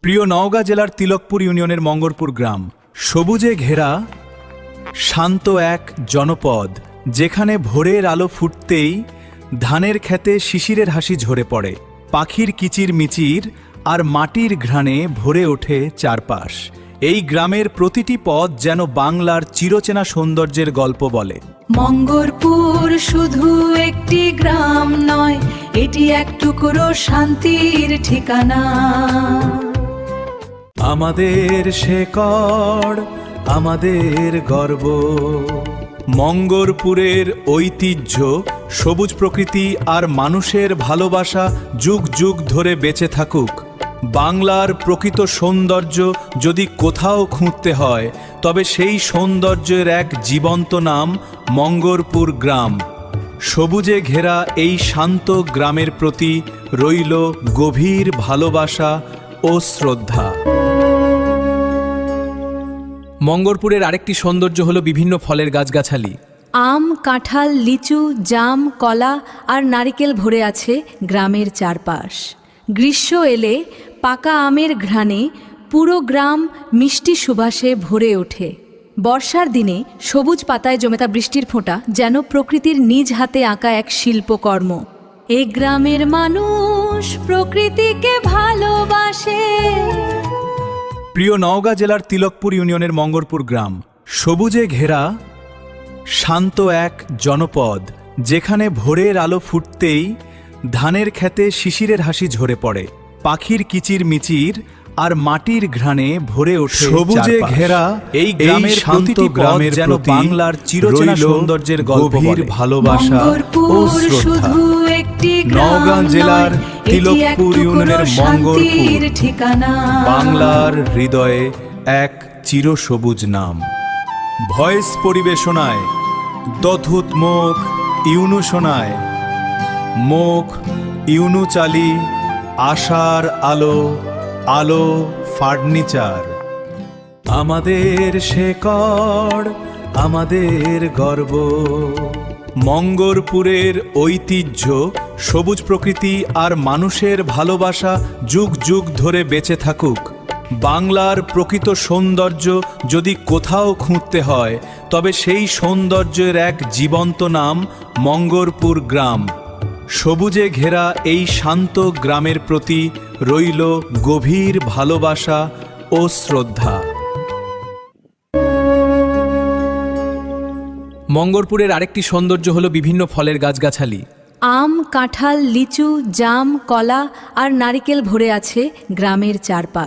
প্রিয় নওগাঁ জেলার তিলকপুর ইউনিয়নের মঙ্গরপুর গ্রাম সবুজে ঘেরা শান্ত এক জনপদ, যেখানে ভোরের আলো ফুটতেই ধানের ক্ষেতে শিশিরের হাসি ঝরে পড়ে, পাখির কিচির মিচির আর মাটির ঘ্রাণে ভরে ওঠে চারপাশ। এই গ্রামের প্রতিটি পথ যেন বাংলার চিরচেনা সৌন্দর্যের গল্প বলে। মঙ্গরপুর শুধু একটি গ্রাম নয়, এটি এক টুকরো শান্তির ঠিকানা। আমাদের শেকড়, আমাদের গর্ব, মঙ্গরপুরের ঐতিহ্য, সবুজ প্রকৃতি আর মানুষের ভালোবাসা যুগ যুগ ধরে বেঁচে থাকুক। বাংলার প্রকৃত সৌন্দর্য যদি কোথাও খুঁজতে হয়, তবে সেই সৌন্দর্যের এক জীবন্ত নাম মঙ্গরপুর গ্রাম। সবুজে ঘেরা এই শান্ত গ্রামের প্রতি রইল গভীর ভালোবাসা ও শ্রদ্ধা। মঙ্গরপুরের আরেকটি সৌন্দর্য হলো বিভিন্ন ফলের গাছগাছালি। আম, কাঁঠাল, লিচু, জাম, কলা আর নারিকেল ভরে আছে গ্রামের চারপাশ। গ্রীষ্ম এলে পাকা আমের ঘ্রাণে পুরো গ্রাম মিষ্টি সুবাসে ভরে ওঠে। বর্ষার দিনে সবুজ পাতায় জমেতা বৃষ্টির ফোঁটা যেন প্রকৃতির নিজ হাতে আঁকা এক শিল্পকর্ম। এই গ্রামের মানুষ প্রকৃতিকে ভালোবাসে। প্রিয় নওগাঁ জেলার তিলকপুর ইউনিয়নের মঙ্গরপুর গ্রাম সবুজে ঘেরা শান্ত এক জনপদ, যেখানে ভোরের আলো ফুটতেই ধানের ক্ষেতে শিশিরের হাসি ঝরে পড়ে, পাখির কিচির মিচির আর মাটির ঘ্রাণে ভরে ওঠে সবুজে ঘেরা এই গ্রামের শান্ত গ্রামের যেন বাংলার চিরচেনা সৌন্দর্যের গভীর ভালোবাসা ও শ্রদ্ধা। নওগাঁ জেলার তিলকপুর ইউনিয়নের মঙ্গরপুর ঠিকানা, বাংলার হৃদয়ে এক চিরসবুজ নাম। ভয়েস পরিবেশনায় দধুত মুখ ইউনু শোনায়, মুখ ইউনু চালি, আশার আলো, আলো ফার্নিচার। আমাদের শেকড়, আমাদের গর্ব, মঙ্গরপুরের ঐতিহ্য, সবুজ প্রকৃতি আর মানুষের ভালোবাসা যুগ যুগ ধরে বেঁচে থাকুক। বাংলার প্রকৃত সৌন্দর্য যদি কোথাও খুঁজতে হয়, তবে সেই সৌন্দর্যের এক জীবন্ত নাম মঙ্গরপুর গ্রাম। সবুজে ঘেরা এই শান্ত গ্রামের প্রতি রইল গভীর ভালোবাসা ও শ্রদ্ধা। মঙ্গরপুরের আরেকটি সৌন্দর্য হলো বিভিন্ন ফলের গাছগাছালি। আম, কাঁঠাল, লিচু, জাম, কলা আর নারিকেল ভরে আছে গ্রামের চারপাশ।